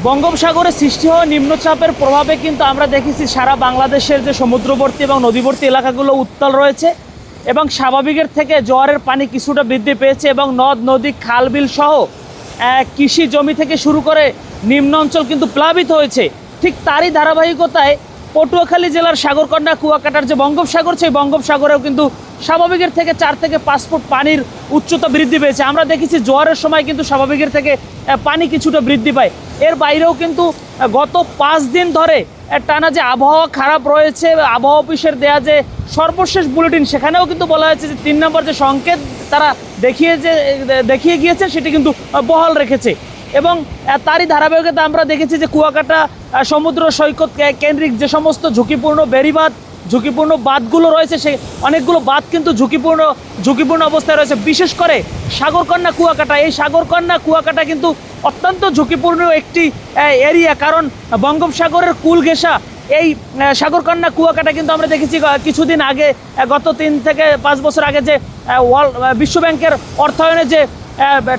বঙ্গোপসাগরে সৃষ্টি হওয়া নিম্নচাপের প্রভাবে কিন্তু আমরা দেখেছি সারা বাংলাদেশের যে সমুদ্রবর্তী এবং নদীবর্তী এলাকাগুলো উত্তাল রয়েছে এবং স্বাভাবিকের থেকে জোয়ারের পানি কিছুটা বৃদ্ধি পেয়েছে এবং নদ নদী খাল বিল সহ কৃষি জমি থেকে শুরু করে নিম্ন অঞ্চল কিন্তু প্লাবিত হয়েছে। ঠিক তারই ধারাবাহিকতায় পটুয়াখালী জেলার সাগরকন্যা কুয়াকাটার যে বঙ্গোপসাগর, সেই বঙ্গোপসাগরেও কিন্তু স্বাভাবিকের থেকে 4 থেকে 5 ফুট পানির উচ্চতা বৃদ্ধি পেয়েছে। আমরা দেখেছি জোয়ারের সময় কিন্তু স্বাভাবিকের থেকে পানি কিছুটা বৃদ্ধি পায়। এর বাইরেও কিন্তু গত 5 দিন ধরে টানা যে আবহাওয়া খারাপ রয়েছে, আবহাওয়া অফিসের দেয়া যে সর্বশেষ বুলেটিন, সেখানেও কিন্তু বলা হয়েছে যে 3 নম্বর যে সংকেত তারা দেখিয়ে গিয়েছে সেটি কিন্তু বহাল রেখেছে। এবং তারই ধারাবাহিকতা আমরা দেখেছি যে কুয়াকাটা সমুদ্র সৈকত কেন্দ্রিক যে সমস্ত ঝুঁকিপূর্ণ বেড়িবাঁধ, ঝুঁকিপূর্ণ বাঁধগুলো রয়েছে, সেই অনেকগুলো বাঁধ কিন্তু ঝুঁকিপূর্ণ অবস্থায় রয়েছে। বিশেষ করে সাগরকন্যা কুয়াকাটা, এই সাগরকন্যা কুয়াকাটা কিন্তু অত্যন্ত ঝুঁকিপূর্ণ একটি এরিয়া, কারণ বঙ্গোপসাগরের কুল ঘেঁষা এই সাগরকন্যা কুয়াকাটা কিন্তু আমরা দেখেছি কিছুদিন আগে, গত 3 থেকে 5 বছর আগে যে বিশ্বব্যাংকের অর্থায়নে যে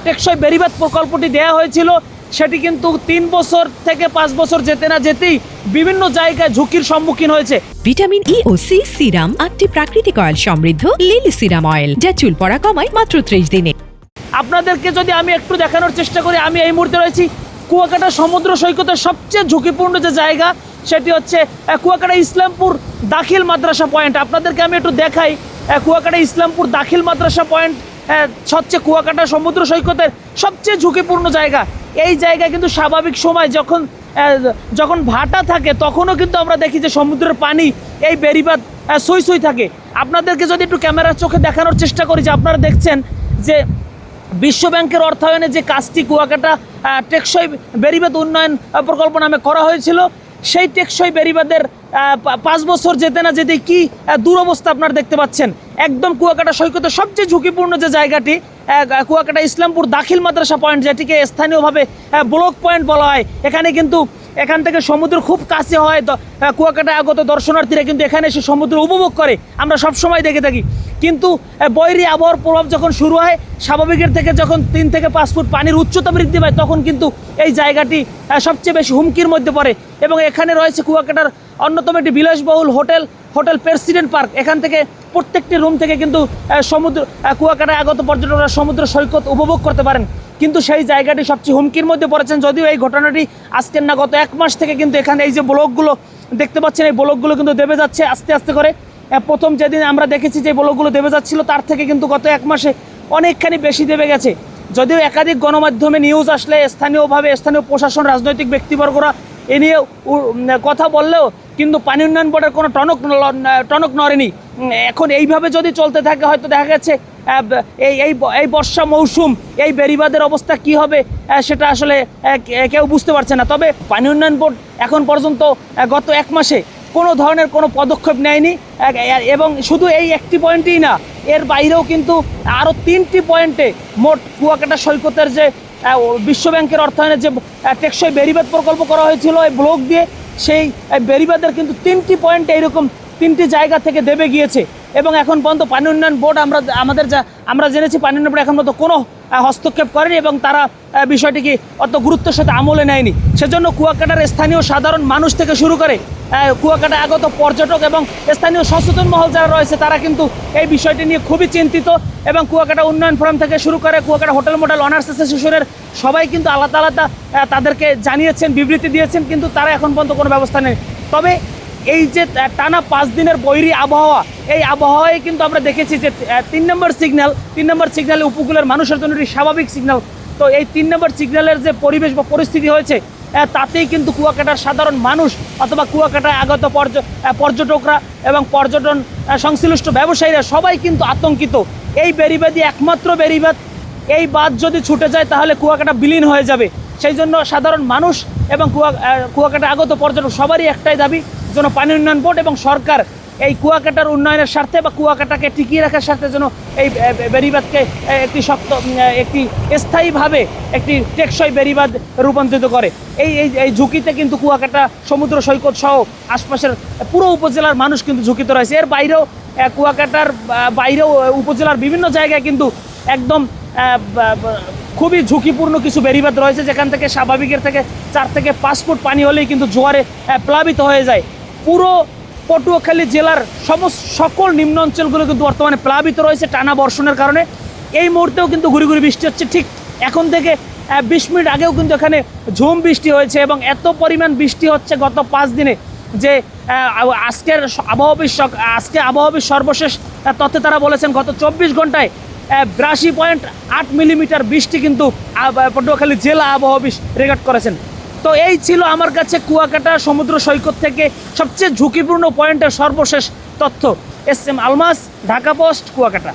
টেকসই বেড়িবাঁধ প্রকল্পটি দেওয়া হয়েছিল, সেটি কিন্তু 3 বছর থেকে 5 বছর যেতে না যেতেই বিভিন্ন জায়গায় ঝুঁকির সম্মুখীন হয়েছে। ভিটামিন ই ও সি সিরাম 8টি প্রাকৃতিক অয়েল সমৃদ্ধ লিলি সিরাম অয়েল, যা চুল পড়া কমায় মাত্র 30 দিনে। আপনাদেরকে যদি আমি একটু দেখানোর চেষ্টা করি, আমি এই মুহূর্তে রয়েছি কুয়াকাটা সমুদ্র সৈকতের সবচেয়ে ঝুঁকিপূর্ণ যে জায়গা, সেটি হচ্ছে কুয়াকাটা ইসলামপুর দাখিল মাদ্রাসা পয়েন্ট। আপনাদেরকে আমি একটু দেখাই, কুয়াকাটা ইসলামপুর দাখিল মাদ্রাসা পয়েন্ট হচ্ছে কুয়াকাটা সমুদ্র সৈকতের সবচেয়ে ঝুঁকিপূর্ণ জায়গা। এই জায়গায় কিন্তু স্বাভাবিক সময় যখন ভাটা থাকে তখনও কিন্তু আমরা দেখি যে সমুদ্রের পানি এই বেড়িবাঁধ সই থাকে। আপনাদেরকে যদি একটু ক্যামেরার চোখে দেখানোর চেষ্টা করি, যে আপনারা দেখছেন যে বিশ্বব্যাংকের অর্থায়নে যে কাজটি কুয়াকাটা টেকসই বেড়িবাঁধ উন্নয়ন প্রকল্প নামে করা হয়েছিল, সেই টেকসই বেড়িবাঁধের 5 বছর যেতে না যেতে কি দুরবস্থা আপনারা দেখতে পাচ্ছেন। একদম কুয়াকাটা সৈকতের সবচেয়ে ঝুঁকিপূর্ণ যে জায়গাটি কুয়াকাটা ইসলামপুর দাখিল মাদ্রাসা পয়েন্ট, যেটিকে স্থানীয়ভাবে ব্লক পয়েন্ট বলা হয়, এখান থেকে সমুদ্র খুব কাছে হয়। কুয়াকাটা আগত দর্শনার্থীরা কিন্তু এখানে এসে সমুদ্র উপভোগ করে, আমরা সব সময় দেখে থাকি। কিন্তু বৈরী আবহাওয়ার প্রভাব যখন শুরু হয়, স্বাভাবিকের থেকে যখন 3 থেকে 5 ফুট পানির উচ্চতা বৃদ্ধি পায়, তখন কিন্তু এই জায়গাটি সবচেয়ে বেশি হুমকির মধ্যে পড়ে। এবং এখানে রয়েছে কুয়াকাটার অন্যতম একটি বিলাসবহুল হোটেল প্রেসিডেন্ট পার্ক। এখান থেকে প্রত্যেকটি রুম থেকে কিন্তু কুয়াকাটায় আগত পর্যটকরা সমুদ্র সৈকত উপভোগ করতে পারেন। কিন্তু সেই জায়গাটি সবচেয়ে হুমকির মধ্যে পড়েছেন। যদিও এই ঘটনাটি আজকের না, গত 1 মাস থেকে কিন্তু এখানে এই যে ব্লকগুলো দেখতে পাচ্ছেন, এই ব্লকগুলো কিন্তু দেবে যাচ্ছে আস্তে আস্তে করে। প্রথম যেদিন আমরা দেখেছি যে ব্লকগুলো দেবে যাচ্ছিল, তার থেকে কিন্তু গত 1 মাসে অনেকখানি বেশি দেবে গেছে। যদিও একাধিক গণমাধ্যমে নিউজ আসলে স্থানীয় প্রশাসন, রাজনৈতিক ব্যক্তিবর্গরা এ নিয়ে কথা বললেও কিন্তু পানি উন্নয়ন বোর্ডের কোনো টনক নড়েনি। এখন এইভাবে যদি চলতে থাকে, হয়তো দেখা গেছে এই বর্ষা মৌসুম এই বেড়িবাঁধের অবস্থা কি হবে সেটা আসলে কেউ বুঝতে পারছে না। তবে পানি উন্নয়ন বোর্ড এখন পর্যন্ত গত 1 মাসে কোনো ধরনের কোনো পদক্ষেপ নেয়নি। এবং শুধু এই একটি পয়েন্টেই না, এর বাইরেও কিন্তু আরও 3টি পয়েন্টে মোট কুয়াকাটা সৈকতের যে বিশ্বব্যাংকের অর্থায়নে যে টেকসই বেড়িবাঁধ প্রকল্প করা হয়েছিল এই ব্লক দিয়ে, সেই বেড়িবাঁধের কিন্তু 3টি পয়েন্টে এইরকম 3টি জায়গা থেকে দেবে গিয়েছে। এবং এখন পর্যন্ত পানি উন্নয়ন বোর্ড আমরা জেনেছি পানি উন্নয়ন বোর্ড এখন পর্যন্ত কোনো হস্তক্ষেপ করেনি এবং তারা বিষয়টিকে অত গুরুত্বের সাথে আমলে নেয়নি। সেজন্য কুয়াকাটার স্থানীয় সাধারণ মানুষ থেকে শুরু করে কুয়াকাটা আগত পর্যটক এবং স্থানীয় সচেতন মহল যারা রয়েছে, তারা কিন্তু এই বিষয়টি নিয়ে খুবই চিন্তিত। এবং কুয়াকাটা উন্নয়ন ফোরাম থেকে শুরু করে কুয়াকাটা হোটেল মোটেল অনার্স অ্যাসোসিয়েশনের সবাই কিন্তু আলাদা আলাদা তাদেরকে জানিয়েছেন, বিবৃতি দিয়েছেন, কিন্তু তারা এখন পর্যন্ত কোনো ব্যবস্থা নেই। তবে এই যে টানা 5 দিনের বৈরী আবহাওয়া, এই আবহাওয়ায় কিন্তু আমরা দেখেছি যে 3 নম্বর সিগন্যাল উপকূলের মানুষের জন্য একটি স্বাভাবিক সিগন্যাল। তো এই 3 নম্বর সিগন্যালের যে পরিবেশ বা পরিস্থিতি হয়েছে, তাতেই কিন্তু কুয়াকাটার সাধারণ মানুষ অথবা কুয়াকাটায় আগত পর্যটকরা এবং পর্যটন সংশ্লিষ্ট ব্যবসায়ীরা সবাই কিন্তু আতঙ্কিত। এই বেড়িবাঁধই একমাত্র বেড়িবাঁধ, এই বাঁধ যদি ছুটে যায় তাহলে কুয়াকাটা বিলীন হয়ে যাবে। সেই জন্য সাধারণ মানুষ এবং কুয়াকাটা আগত পর্যটক সবারই একটাই দাবি, যেন পানি উন্নয়ন বোর্ড এবং সরকার এই কুয়াকাটার উন্নয়নের স্বার্থে বা কুয়াকাটাকে টিকিয়ে রাখার স্বার্থে যেন এই বেড়িবাঁধকে একটি স্থায়ীভাবে একটি টেকসই বেড়িবাঁধ রূপান্তরিত করে। এই ঝুঁকিতে কিন্তু কুয়াকাটা সমুদ্র সৈকত সহ আশপাশের পুরো উপজেলার মানুষ কিন্তু ঝুঁকিতে রয়েছে। এর বাইরেও কুয়াকাটার বাইরেও উপজেলার বিভিন্ন জায়গায় কিন্তু একদম খুবই ঝুঁকিপূর্ণ কিছু বেড়িবাঁধ রয়েছে, যেখান থেকে স্বাভাবিকের থেকে 4 থেকে 5 ফুট পানি হলেই কিন্তু জোয়ারে প্লাবিত হয়ে যায়। পুরো পটুয়াখালী জেলার সকল নিম্ন অঞ্চলগুলো কিন্তু বর্তমানে প্লাবিত রয়েছে টানা বর্ষণের কারণে। এই মুহূর্তেও কিন্তু ঘুরি ঘুরি বৃষ্টি হচ্ছে, ঠিক এখন থেকে 20 মিনিট আগেও কিন্তু এখানে ঝুম বৃষ্টি হয়েছে, এবং এত পরিমাণ বৃষ্টি হচ্ছে গত 5 দিনে যে আজকে আবহাওয়া সর্বশেষ তথ্যে তারা বলেছেন গত 24 ঘন্টায় 82.8 মিলিমিটার বৃষ্টি কিন্তু পটুয়াখালী জেলা আবহাওয়া অফিস রেকর্ড করেছেন। তো এই ছিল আমার কাছে কুয়াকাটা সমুদ্র সৈকত থেকে সবচেয়ে ঝুঁকিপূর্ণ পয়েন্টের সর্বশেষ তথ্য। S M Almas, Dhaka post, Kuakata.